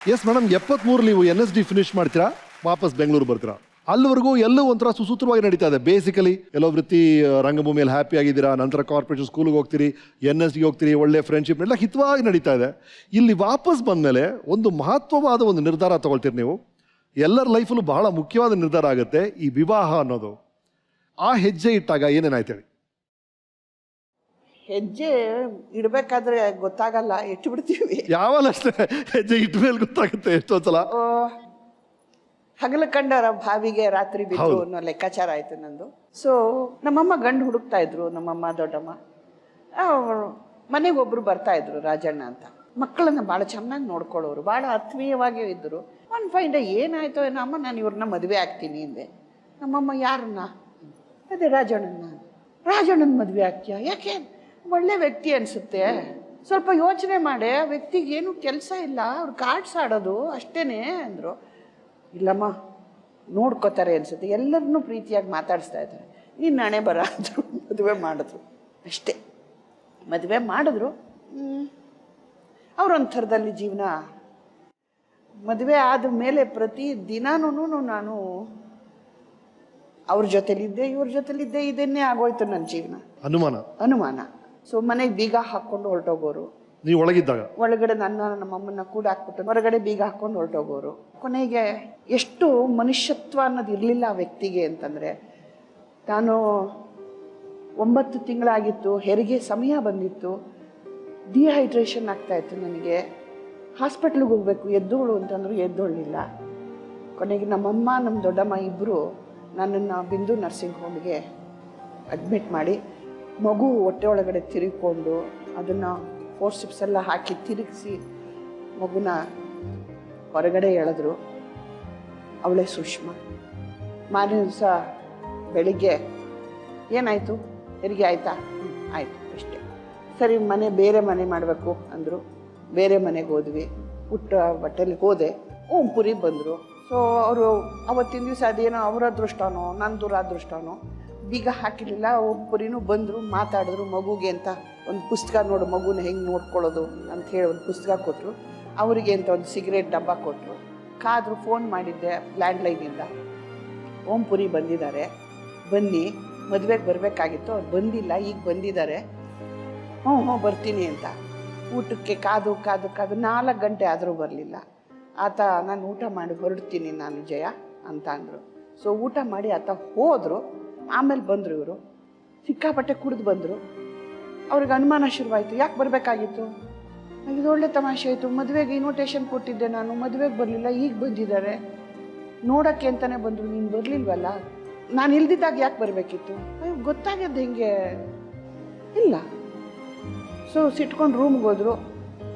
Yes madam, 73 ನೀವು NSD finish ಮಾಡ್ತೀರಾ, ವಾಪಸ್ ಬೆಂಗಳೂರು ಬರ್ತೀರಾ. ಅಲ್ಲಿವರೆಗೂ ಎಲ್ಲೂ ಒಂಥರ ಸುಸೂತ್ರವಾಗಿ ನಡೀತಾ ಇದೆ. ಬೇಸಿಕಲಿ ಎಲ್ಲೋ ವೃತ್ತಿ ರಂಗಭೂಮಿಯಲ್ಲಿ ಹ್ಯಾಪಿ ಆಗಿದ್ದೀರಾ, ನಂತರ ಕಾರ್ಪೊರೇಷನ್ ಸ್ಕೂಲ್ಗೆ ಹೋಗ್ತೀರಿ, NSDಗೆ ಹೋಗ್ತೀರಿ, ಒಳ್ಳೆ ಫ್ರೆಂಡ್ಶಿಪ್ ಎಲ್ಲ ಹಿತವಾಗಿ ನಡೀತಾ ಇದೆ. ಇಲ್ಲಿ ವಾಪಸ್ ಬಂದಮೇಲೆ ಒಂದು ಮಹತ್ವವಾದ ಒಂದು ನಿರ್ಧಾರ ತಗೊಳ್ತೀರಿ ನೀವು. ಎಲ್ಲರ ಲೈಫಲ್ಲೂ ಬಹಳ ಮುಖ್ಯವಾದ ನಿರ್ಧಾರ ಆಗುತ್ತೆ ಈ ವಿವಾಹ ಅನ್ನೋದು. ಆ ಹೆಜ್ಜೆ ಇಟ್ಟಾಗ ಏನೇನಾಯ್ತು ಹೇಳಿ? ಹೆಜ್ಜೆ ಇಡಬೇಕಾದ್ರೆ ಗೊತ್ತಾಗಲ್ಲ, ಇಟ್ಬಿಡ್ತೀವಿ. ಯಾವಲ್ಲಷ್ಟೇ ಹೆಜ್ಜೆ ಇಟ್ಟ ಮೇಲೆ ಗೊತ್ತಾಗುತ್ತೆ ಎಷ್ಟೊಂದ್ಸಲ. ಹಗಲು ಕಂಡರ ಭಾವಿಗೆ ರಾತ್ರಿ ಬಿದ್ದು ಅನ್ನೋ ಲೆಕ್ಕಾಚಾರ ಆಯ್ತು ನಂದು. ಸೊ ನಮ್ಮಮ್ಮ ಗಂಡು ಹುಡುಕ್ತಾ ಇದ್ರು, ನಮ್ಮಮ್ಮ ದೊಡ್ಡಮ್ಮ. ಮನೆಗೆ ಒಬ್ರು ಬರ್ತಾ ಇದ್ರು, ರಾಜಣ್ಣ ಅಂತ. ಮಕ್ಕಳನ್ನ ಭಾಳ ಚೆನ್ನಾಗಿ ನೋಡ್ಕೊಳ್ಳೋರು, ಭಾಳ ಆತ್ಮೀಯವಾಗಿ ಇದ್ದರು. ಒಂದು ಫೈನ್ ಡೇ ಏನಾಯ್ತೋ ಏನೋ, ಅಮ್ಮ ನಾನು ಇವ್ರನ್ನ ಮದುವೆ ಆಗ್ತೀನಿ ಅಂದೆ. ನಮ್ಮಮ್ಮ ಯಾರನ್ನ? ಅದೇ ರಾಜಣ್ಣನ. ರಾಜಣ್ಣನ ಮದುವೆ ಆಗ್ತೀಯಾ? ಯಾಕೆ? ಒಳ್ಳೆ ವ್ಯಕ್ತಿ ಅನಿಸುತ್ತೆ, ಸ್ವಲ್ಪ ಯೋಚನೆ ಮಾಡೆ, ಆ ವ್ಯಕ್ತಿಗೆ ಏನು ಕೆಲಸ ಇಲ್ಲ, ಅವ್ರು ಕಾರ್ಡ್ಸ್ ಆಡೋದು ಅಷ್ಟೇನೆ ಅಂದರು. ಇಲ್ಲಮ್ಮ ನೋಡ್ಕೋತಾರೆ ಅನಿಸುತ್ತೆ, ಎಲ್ಲರನ್ನೂ ಪ್ರೀತಿಯಾಗಿ ಮಾತಾಡಿಸ್ತಾ ಇದ್ದಾರೆ. ನೀನು ನಾಣೆ ಬರ ಅಂದರು. ಮದುವೆ ಮಾಡಿದ್ರು ಅಷ್ಟೇ. ಮದುವೆ ಮಾಡಿದ್ರು. ಅವರೊಂಥರದಲ್ಲಿ ಜೀವನ. ಮದುವೆ ಆದ ಮೇಲೆ ಪ್ರತಿ ದಿನಾನೂ ನಾನು ಅವ್ರ ಜೊತೆಲಿದ್ದೆ, ಇವ್ರ ಜೊತೆಲಿದ್ದೆ, ಇದನ್ನೇ ಆಗೋಯ್ತು ನನ್ನ ಜೀವನ. ಅನುಮಾನ. ಸೊ ಮನೆಗೆ ಬೀಗ ಹಾಕ್ಕೊಂಡು ಹೊರಟೋಗೋರು. ನೀವು ಒಳಗಿದ್ದಾಗ ಒಳಗಡೆ ನಮ್ಮಮ್ಮನ ಕೂಡ ಹಾಕ್ಬಿಟ್ಟು ಹೊರಗಡೆ ಬೀಗ ಹಾಕ್ಕೊಂಡು ಹೊರಟೋಗೋರು. ಕೊನೆಗೆ ಎಷ್ಟು ಮನುಷ್ಯತ್ವ ಅನ್ನೋದು ಇರಲಿಲ್ಲ ಆ ವ್ಯಕ್ತಿಗೆ ಅಂತಂದರೆ, ನಾನು 9 ತಿಂಗಳಾಗಿತ್ತು, ಹೆರಿಗೆ ಸಮಯ ಬಂದಿತ್ತು, ಡಿಹೈಡ್ರೇಷನ್ ಆಗ್ತಾಯಿತ್ತು ನನಗೆ. ಹಾಸ್ಪಿಟ್ಲಿಗೆ ಹೋಗ್ಬೇಕು, ಎದ್ದೋಳು ಅಂತಂದ್ರು ಎದ್ದೋಳಿಲ್ಲ. ಕೊನೆಗೆ ನಮ್ಮಮ್ಮ ನಮ್ಮ ದೊಡ್ಡಮ್ಮ ಇಬ್ಬರು ನನ್ನನ್ನು ಬಿಂದು ನರ್ಸಿಂಗ್ ಹೋಮ್ಗೆ ಅಡ್ಮಿಟ್ ಮಾಡಿ, ಮಗು ಹೊಟ್ಟೆ ಒಳಗಡೆ ತಿರುಗಿಕೊಂಡು ಅದನ್ನು ಫೋರ್ಸಿಪ್ಸ್ ಎಲ್ಲ ಹಾಕಿ ತಿರುಗಿಸಿ ಮಗುನ ಹೊರಗಡೆ ಎಳೆದ್ರು. ಅವಳೇ ಸುಷ್ಮಾ. ಮಾರನೇ ದಿವಸ ಬೆಳಿಗ್ಗೆ ಏನಾಯಿತು, ಹೆರಿಗೆ ಆಯಿತಾ? ಆಯಿತು ಅಷ್ಟೇ. ಸರಿ, ಬೇರೆ ಮನೆ ಮಾಡಬೇಕು ಅಂದರು. ಬೇರೆ ಮನೆಗೆ ಹೋದ್ವಿ. ಹುಟ್ಟ ಬಟ್ಟೆಲಿಗೆ ಹೋದೆ. ಓಂಪುರಿ ಬಂದರು. ಸೊ ಅವರು ಅವತ್ತಿನ ದಿವಸ ಅದೇನೋ ಅವರ ಅದೃಷ್ಟನೋ ನನ್ನ ದುರಾದೃಷ್ಟನೋ ಬೀಗ ಹಾಕಿರಲಿಲ್ಲ. ಓಂಪುರಿನೂ ಬಂದರು, ಮಾತಾಡಿದ್ರು. ಮಗುಗೆ ಅಂತ ಒಂದು ಪುಸ್ತಕ, ನೋಡು ಮಗುನ ಹೆಂಗೆ ನೋಡ್ಕೊಳ್ಳೋದು ಅಂತ ಹೇಳಿ ಒಂದು ಪುಸ್ತಕ ಕೊಟ್ಟರು. ಅವರಿಗೆ ಅಂತ ಒಂದು ಸಿಗರೇಟ್ ಡಬ್ಬ ಕೊಟ್ಟರು. ಕಾದರು. ಫೋನ್ ಮಾಡಿದ್ದೆ ಲ್ಯಾಂಡ್ಲೈನಿಂದ, ಓಂಪುರಿ ಬಂದಿದ್ದಾರೆ, ಬನ್ನಿ, ಮದುವೆಗೆ ಬರಬೇಕಾಗಿತ್ತು, ಅವ್ರು ಬಂದಿಲ್ಲ, ಈಗ ಬಂದಿದ್ದಾರೆ, ಹ್ಞೂ ಬರ್ತೀನಿ ಅಂತ. ಊಟಕ್ಕೆ ಕಾದು 4 ಗಂಟೆ ಆದರೂ ಬರಲಿಲ್ಲ. ಆತ ನಾನು ಊಟ ಮಾಡಿ ಹೊರಡ್ತೀನಿ ನಾನು ಜಯ ಅಂತ ಅಂದರು. ಸೊ ಊಟ ಮಾಡಿ ಆತ ಹೋದರು. ಆಮೇಲೆ ಬಂದರು ಇವರು, ಸಿಕ್ಕಾಪಟ್ಟೆ ಕುಡಿದು ಬಂದರು. ಅವ್ರಿಗೆ ಅನುಮಾನ ಶುರುವಾಯಿತು, ಯಾಕೆ ಬರಬೇಕಾಗಿತ್ತು? ಇದು ಒಳ್ಳೆ ತಮಾಷೆ ಆಯಿತು. ಮದುವೆಗೆ ಇನ್ವಿಟೇಷನ್ ಕೊಟ್ಟಿದ್ದೆ ನಾನು, ಮದುವೆಗೆ ಬರಲಿಲ್ಲ, ಈಗ ಬಂದಿದ್ದಾರೆ, ನೋಡೋಕ್ಕೆ ಅಂತಲೇ ಬಂದರು, ನೀನು ಬರಲಿಲ್ವಲ್ಲ, ನಾನು ಇಲ್ದಿದ್ದಾಗ ಯಾಕೆ ಬರಬೇಕಿತ್ತು? ಗೊತ್ತಾಗದ್ದು ಹೆಂಗೆ? ಇಲ್ಲ. ಸೊ ಸಿಟ್ಕೊಂಡು ರೂಮ್ಗೆ ಹೋದರು.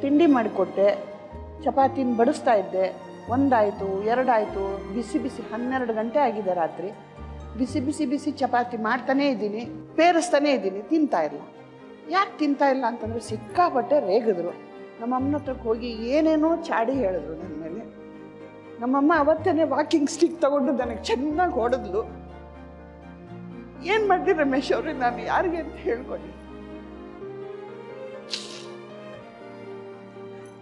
ತಿಂಡಿ ಮಾಡಿಕೊಟ್ಟೆ, ಚಪಾತಿನ ಬಡಿಸ್ತಾ ಇದ್ದೆ. 1 ಆಯಿತು, 2 ಆಯಿತು, ಬಿಸಿ 12 ಗಂಟೆ ಆಗಿದೆ ರಾತ್ರಿ. ಬಿಸಿ ಚಪಾತಿ ಮಾಡ್ತಾನೇ ಇದ್ದೀನಿ, ಪೇರಿಸ್ತಾನೇ ಇದ್ದೀನಿ, ತಿಂತಾ ಇಲ್ಲ. ಯಾಕೆ ತಿಂತಾ ಇಲ್ಲ ಅಂತಂದರೆ ಸಿಕ್ಕಾಪಟ್ಟೆ ರೇಗಿದ್ರು. ನಮ್ಮಮ್ಮನ ಹತ್ರಕ್ಕೆ ಹೋಗಿ ಏನೇನೋ ಚಾಡಿ ಹೇಳಿದ್ರು ನನ್ನ ಮೇಲೆ. ನಮ್ಮಮ್ಮ ಅವತ್ತೇ ವಾಕಿಂಗ್ ಸ್ಟಿಕ್ ತಗೊಂಡು ನನಗೆ ಚೆನ್ನಾಗಿ ಹೊಡೆದ್ಲು. ಏನು ಮಾಡಿದೆ ರಮೇಶ್ ಅವ್ರಿಗೆ, ನಾನು ಯಾರಿಗೆ ಅಂತ ಹೇಳ್ಕೊಂಡು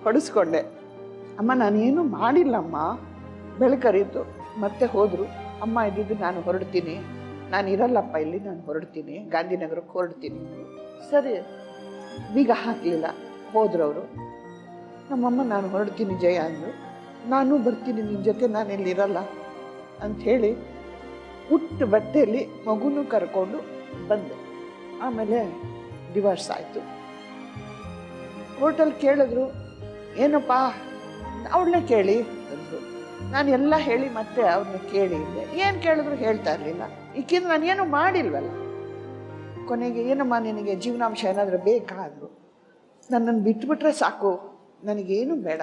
ಹೊಡೆಸ್ಕೊಂಡೆ. ಅಮ್ಮ ನಾನೇನು ಮಾಡಿಲ್ಲಮ್ಮ. ಬೆಳಕರಿತು. ಮತ್ತೆ ಹೋದರು. ಅಮ್ಮ ಇದ್ದಿದ್ದು ನಾನು ಹೊರಡ್ತೀನಿ, ನಾನು ಇರಲ್ಲಪ್ಪ ಇಲ್ಲಿ, ನಾನು ಹೊರಡ್ತೀನಿ, ಗಾಂಧಿನಗರಕ್ಕೆ ಹೊರಡ್ತೀನಿ. ಸರಿ, ಬೀಗ ಹಾಕಲಿಲ್ಲ. ಹೋದ್ರು ಅವರು. ನಮ್ಮಮ್ಮ ನಾನು ಹೊರಡ್ತೀನಿ ಜಯ ಅಂದರು. ನಾನು ಬರ್ತೀನಿ ನಿನ್ನ ಜೊತೆ, ನಾನು ಇಲ್ಲಿರಲ್ಲ ಅಂಥೇಳಿ ಹುಟ್ಟ ಬಟ್ಟೆಯಲ್ಲಿ ಮಗುನೂ ಕರ್ಕೊಂಡು ಬಂದೆ. ಆಮೇಲೆ ಡಿವೋರ್ಸ್ ಆಯಿತು. ಕೋರ್ಟಲ್ಲಿ ಕೇಳಿದ್ರು, ಏನಪ್ಪ ಅವಳನ್ನೇ ಕೇಳಿ ಅಂದರು. ನಾನು ಎಲ್ಲ ಹೇಳಿ ಮತ್ತೆ ಅವ್ರನ್ನ ಕೇಳಿ ಇದ್ದೆ. ಏನು ಕೇಳಿದ್ರು ಹೇಳ್ತಾ ಇರಲಿಲ್ಲ. ಈಗಿಂದ ನಾನೇನು ಮಾಡಿಲ್ವಲ್ಲ. ಕೊನೆಗೆ ಏನಮ್ಮ ನಿನಗೆ ಜೀವನಾಂಶ ಏನಾದರೂ ಬೇಕಾ ಅಂದರು. ನನ್ನನ್ನು ಬಿಟ್ಬಿಟ್ರೆ ಸಾಕು, ನನಗೇನು ಬೇಡ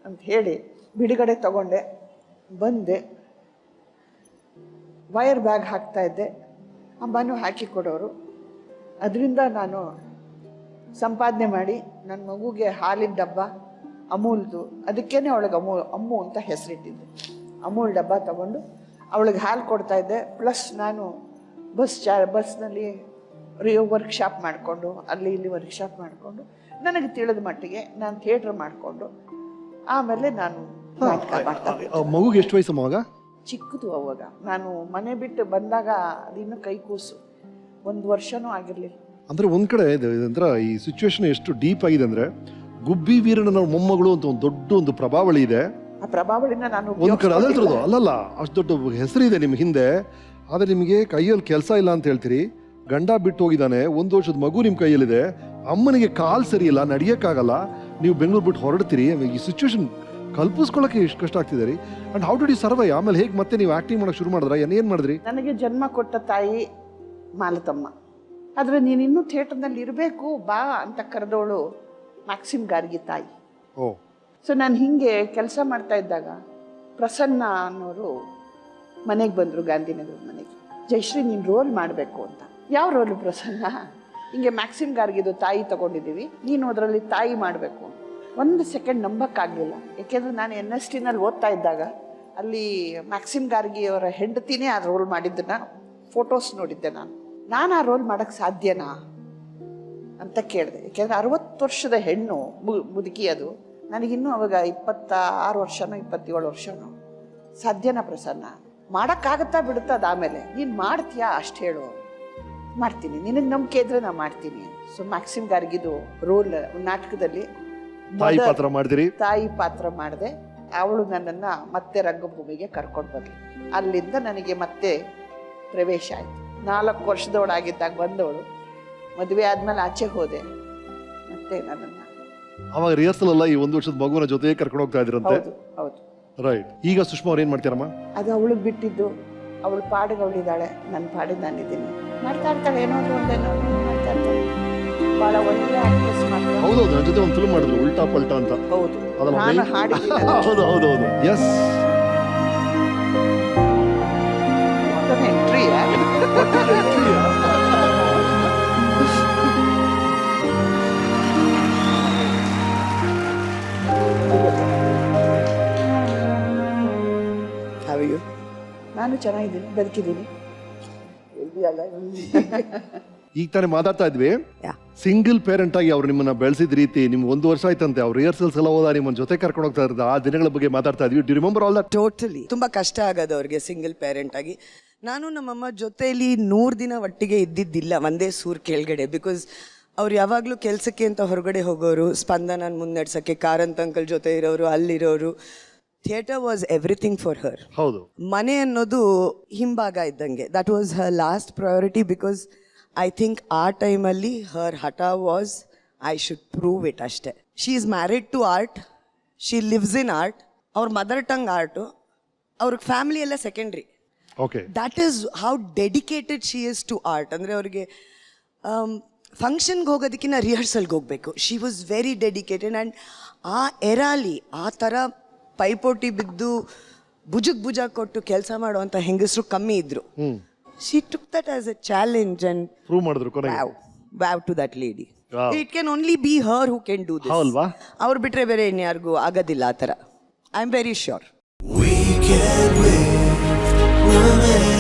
ಅಂತ ಹೇಳಿ ಬಿಡುಗಡೆ ತಗೊಂಡೆ. ಬಂದೆ. ವೈರ್ ಬ್ಯಾಗ್ ಹಾಕ್ತಾಯಿದ್ದೆ. ಅಮ್ಮನೂ ಹಾಕಿ ಕೊಡೋರು. ಅದರಿಂದ ನಾನು ಸಂಪಾದನೆ ಮಾಡಿ ನನ್ನ ಮಗುಗೆ ಹಾಲಿನ ಡಬ್ಬ ಅಮೂಲ್ದು, ಅದಕ್ಕೇನೆ ಅವಳಿಗೆ ಅಮ್ಮು ಅಂತ ಹೆಸರಿಟ್ಟಿದ್ದೆ. ಅಮೂಲ್ ಡಬ್ಬ ತಗೊಂಡು ಅವಳಿಗೆ ಹಾಲು ಕೊಡ್ತಾಯಿದ್ದೆ. ಪ್ಲಸ್ ನಾನು ಬಸ್ನಲ್ಲಿ ವರ್ಕ್ಶಾಪ್ ಮಾಡಿಕೊಂಡು ಅಲ್ಲಿ ಇಲ್ಲಿ ವರ್ಕ್ಶಾಪ್ ಮಾಡಿಕೊಂಡು ನನಗೆ ತಿಳಿದ ಮಟ್ಟಿಗೆ ನಾನು ಥಿಯೇಟ್ರ್ ಮಾಡಿಕೊಂಡು ಆಮೇಲೆ ನಾನು ನಾಟಕ ಮಾಡ್ತಾ ಆ ಮಗುಗೆ ಎಷ್ಟು ವಯಸ್ಸು ಮಗ? ಚಿಕ್ಕದು ಅವಾಗ. ನಾನು ಮನೆ ಬಿಟ್ಟು ಬಂದಾಗ ಅದಿನ್ನೂ ಕೈ ಕೂಸು, 1 ವರ್ಷನೂ ಆಗಿರಲಿಲ್ಲ. ಅಂದ್ರೆ ಒಂದ್ ಕಡೆ ಅಂದ್ರೆ ಈ ಸಿಚುವೇಶನ್ ಎಷ್ಟು ಡೀಪ್ ಆಗಿದೆ ಅಂದ್ರೆ ಗುಬ್ಬಿ ವೀರಣ್ಣನ ಮೊಮ್ಮಗಳು ಅಂತ ಒಂದು ದೊಡ್ಡ ಒಂದು ಪ್ರಭಾವಳಿ ಇದೆ. ಆ ಪ್ರಭಾವಳಿನ ನಾನು ಒಂದ್ ಕಡೆ ಅದ್ರದ್ದು ಅಲ್ಲಲ್ಲ, ಅಷ್ಟು ದೊಡ್ಡ ಹೆಸರಿದೆ ನಿಮ್ ಹಿಂದೆ, ಆದ್ರೆ ನಿಮಗೆ ಕೈಯಲ್ಲಿ ಕೆಲಸ ಇಲ್ಲ ಅಂತ ಹೇಳ್ತೀರಿ. ಗಂಡ ಬಿಟ್ಟು ಹೋಗಿದ್ದಾನೆ, 1 ವರ್ಷದ ಮಗು ನಿಮ್ ಕೈಯಲ್ಲಿದೆ, ಅಮ್ಮನಿಗೆ ಕಾಲ್ ಸರಿ ಇಲ್ಲ, ನಡಿಯಕ್ಕಾಗಲ್ಲ, ನೀವು ಬೆಂಗಳೂರು ಬಿಟ್ಟು ಹೊರಡ್ತೀರಿ. ಈ ಸಿಚುವೇಶನ್ ಕಲ್ಪಿಸ್ಕೊಳ್ಳೋಕೆ ಎಷ್ಟು ಕಷ್ಟ ಆಗ್ತಿದೆ ರೀ. And how did you survive? ಆಮೇಲೆ ಹೇಗೆ ಮತ್ತೆ ನೀವು ಆಕ್ಟಿಂಗ್ ಮಾಡಕ್ ಶುರು ಮಾಡಿದ್ರ? ಏನ್ ಮಾಡಿದ್ರಿ? ನನಗೆ ಜನ್ಮ ಕೊಟ್ಟ ತಾಯಿ ಮಾಲತಮ್ಮ. ಆದ್ರೆ ನೀನು ಇನ್ನೂ ಥಿಯೇಟರ್ನಲ್ಲಿ ಇರಬೇಕು ಬಾ ಅಂತ ಕರೆದವಳು ಮ್ಯಾಕ್ಸಿಮ್ ಗಾರ್ಗಿ ತಾಯಿ. ಓ. ಸೊ ನಾನು ಹಿಂಗೆ ಕೆಲಸ ಮಾಡ್ತಾ ಇದ್ದಾಗ ಪ್ರಸನ್ನ ಅನ್ನೋರು ಮನೆಗೆ ಬಂದರು, ಗಾಂಧಿನಗರದ ಮನೆಗೆ. ಜಯಶ್ರೀ ನೀನು ರೋಲ್ ಮಾಡಬೇಕು ಅಂತ. ಯಾವ ರೋಲು ಪ್ರಸನ್ನ? ಹಿಂಗೆ ಮ್ಯಾಕ್ಸಿಮ್ ಗಾರ್ಗಿದು ತಾಯಿ ತಗೊಂಡಿದ್ದೀವಿ, ನೀನು ಅದರಲ್ಲಿ ತಾಯಿ ಮಾಡಬೇಕು. 1 ಸೆಕೆಂಡ್ ನಂಬಕ್ಕಾಗಲಿಲ್ಲ. ಯಾಕೆಂದರೆ ನಾನು NSTನಲ್ಲಿ ಓದ್ತಾ ಇದ್ದಾಗ ಅಲ್ಲಿ ಮ್ಯಾಕ್ಸಿಮ್ ಗಾರ್ಗಿ ಅವರ ಹೆಂಡತಿನೇ ಆ ರೋಲ್ ಮಾಡಿದ್ದನ್ನ ಫೋಟೋಸ್ ನೋಡಿದ್ದೆ. ನಾನು ಆ ರೋಲ್ ಮಾಡೋಕ್ಕೆ ಸಾಧ್ಯನಾ ಅಂತ ಕೇಳಿದೆ. ಯಾಕೆಂದರೆ 60 ವರ್ಷದ ಹೆಣ್ಣು, ಮುದುಕಿ ಅದು. ನನಗಿನ್ನೂ ಅವಾಗ 26 ವರ್ಷನೋ 27 ವರ್ಷನೋ. ಸಾಧ್ಯನಾ ಪ್ರಸನ್ನ? ಮಾಡೋಕ್ಕಾಗತ್ತಾ ಬಿಡುತ್ತಾ? ಅದಾದಮೇಲೆ ನೀನು ಮಾಡ್ತೀಯಾ ಅಷ್ಟು ಹೇಳು, ಮಾಡ್ತೀನಿ, ನಿನಗೆ ನಂಬಿಕೆ ಇದ್ರೆ ನಾನು ಮಾಡ್ತೀನಿ. ಸೊ ಮ್ಯಾಕ್ಸಿಮ್ ಗಾರ್ಗಿದು ರೋಲ್ ನಾಟಕದಲ್ಲಿ ತಾಯಿ ಪಾತ್ರ ಮಾಡಿದಿರಿ. ತಾಯಿ ಪಾತ್ರ ಮಾಡಿದೆ. ಅವಳು ನನ್ನನ್ನು ಮತ್ತೆ ರಂಗಭೂಮಿಗೆ ಕರ್ಕೊಂಡು ಬಂದ್ಲು. ಅಲ್ಲಿಂದ ನನಗೆ ಮತ್ತೆ ಪ್ರವೇಶ ಆಯಿತು. 4 ವರ್ಷದವಳಾಗಿದ್ದಾಗ ಬಂದವಳು, ಮದುವೆ ಆದಮೇಲೆ ಆಚೆ ಹೋದೆ. ಮತ್ತೆ ನನ್ನನ್ನು ಅವಾಗ ರಿಹರ್ಸಲ್ ಅಲ್ಲ, ಈ 1 ವರ್ಷದ ಮಗುವಿನ ಜೊತೆಗೆ ಕರ್ಕೊಂಡು ಹೋಗ್ತಾ ಇದ್ರಂತೆ. ಹೌದು ಹೌದು. ರೈಟ್. ಈಗ ಸುಷ್ಮಾ ಅವ್ರು ಏನ್ ಮಾಡ್ತಾರಮ್ಮ? ಅದು ಅವಳಿಗೆ ಬಿಟ್ಟಿದ್ದು. ಅವಳ ಪಾಡಿಗೆ ಅವಳಿದ್ದಾಳೆ, ನನ್ನ ಪಾಡಿಗೆ ನಾನಿದ್ದೀನಿ. ಮಾಡ್ತಾ ಇರ್ತಾಳೆ, ಏನಾದ್ರು ಒಂದೇನೋ ಮಾಡ್ತಾ ಇರ್ತಾಳೆ. ಭಾಳ ಒಳ್ಳೆ ಆಕ್ಟ್ರೆಸ್ ಮಾಡ್ತಾಳೆ. ಹೌದೌದು, ನನ್ನ ಜೊತೆ ಒಂದು ಫಿಲ್ಮ್ ಮಾಡಿದ್ರು, ಉಲ್ಟಾ ಪಲ್ಟಾ ಅಂತ. ಹೌದು, ಅದಲ್ಲ ನಾನು ಹಾಡಿದ್ದೀನಿ. ಹೌದು ಹೌದು ಹೌದು. ಎಸ್. ಎಂಟ್ರಿ ನಾನು ಚೆನ್ನಾಗಿದ್ದೀನಿ, ಬದುಕಿದ್ದೀನಿ. ಈಗ ತಾನೇ ಮಾತಾಡ್ತಾ ಇದ್ವಿ, ಸಿಂಗಲ್ ಪೇರೆಂಟ್ ಆಗಿ ಅವ್ರು ನಿಮ್ಮನ್ನ ಬೆಳೆಸಿದ ರೀತಿ, ನಿಮ್ಗೆ 1 ವರ್ಷ ಆಯ್ತಂತೆ, ಅವ್ರು ರಿಹರ್ಸಲ್ಸ್ ಎಲ್ಲ ಹೋದ ನಿಮ್ಮನ್ನ ಜೊತೆ ಕರ್ಕೊಂಡು ಹೋಗ್ತಾ ಇರೋದು, ಆ ದಿನಗಳ ಬಗ್ಗೆ ಮಾತಾಡ್ತಾ ಇದ್ವಿ. Do remember all that? Totally. ತುಂಬಾ ಕಷ್ಟ ಆಗೋದು ಅವ್ರಿಗೆ ಸಿಂಗಲ್ ಪೇರೆಂಟ್ ಆಗಿ. ನಾನು ನಮ್ಮಮ್ಮ ಜೊತೆಯಲ್ಲಿ 100 ದಿನ ಒಟ್ಟಿಗೆ ಇದ್ದಿದ್ದಿಲ್ಲ ಒಂದೇ ಸೂರ್ ಕೆಳಗಡೆ. ಬಿಕಾಸ್ ಅವ್ರು ಯಾವಾಗಲೂ ಕೆಲಸಕ್ಕೆ ಅಂತ ಹೊರಗಡೆ ಹೋಗೋರು, ಸ್ಪಂದನ ಮುನ್ನಡ್ಸೋಕ್ಕೆ ಕಾರಂತ್ ಅಂಕಲ್ ಜೊತೆ ಇರೋರು, ಅಲ್ಲಿರೋರು. Theatre was everything for her. ಹೌದು. ಮನೆ ಅನ್ನೋದು ಹಿಂಭಾಗ ಇದ್ದಂಗೆ. That was her last priority. Because I think ಆ ಟೈಮಲ್ಲಿ ಹರ್ ಹಠ was I should prove it ಅಷ್ಟೇ. She is married to art, she lives in art. ಅವ್ರ ಮದರ್ ಟಂಗ್ ಆರ್ಟು, ಅವ್ರಿಗೆ ಫ್ಯಾಮಿಲಿ ಎಲ್ಲ secondary. Okay. That is how dedicated she is to art. ಅಂದರೆ ಅವ್ರಿಗೆ ಫಂಕ್ಷನ್ಗೆ ಹೋಗೋದಕ್ಕಿಂತ ರಿಹರ್ಸಲ್ಗೆ ಹೋಗಬೇಕು. She was very dedicated. And ಆ ಎರಾಲಿ ಆ ಥರ ಪೈಪೋಟಿ ಬಿದ್ದು ಭುಜ ಕೊಟ್ಟು ಕೆಲಸ ಮಾಡುವಂಥ ಹೆಂಗಸರು ಕಮ್ಮಿ ಇದ್ರು. She took that as a challenge and prove ಮಾಡಿದ್ರು ಕೊನೆಗೆ. Wow to that lady. It can only be her who can do this. ಹೌದಲ್ವಾ? ಅವ್ರು ಬಿಟ್ಟರೆ ಬೇರೆ ಇನ್ಯಾರಿಗೂ ಆಗೋದಿಲ್ಲ ಆ ಥರ. I am very sure. We can live,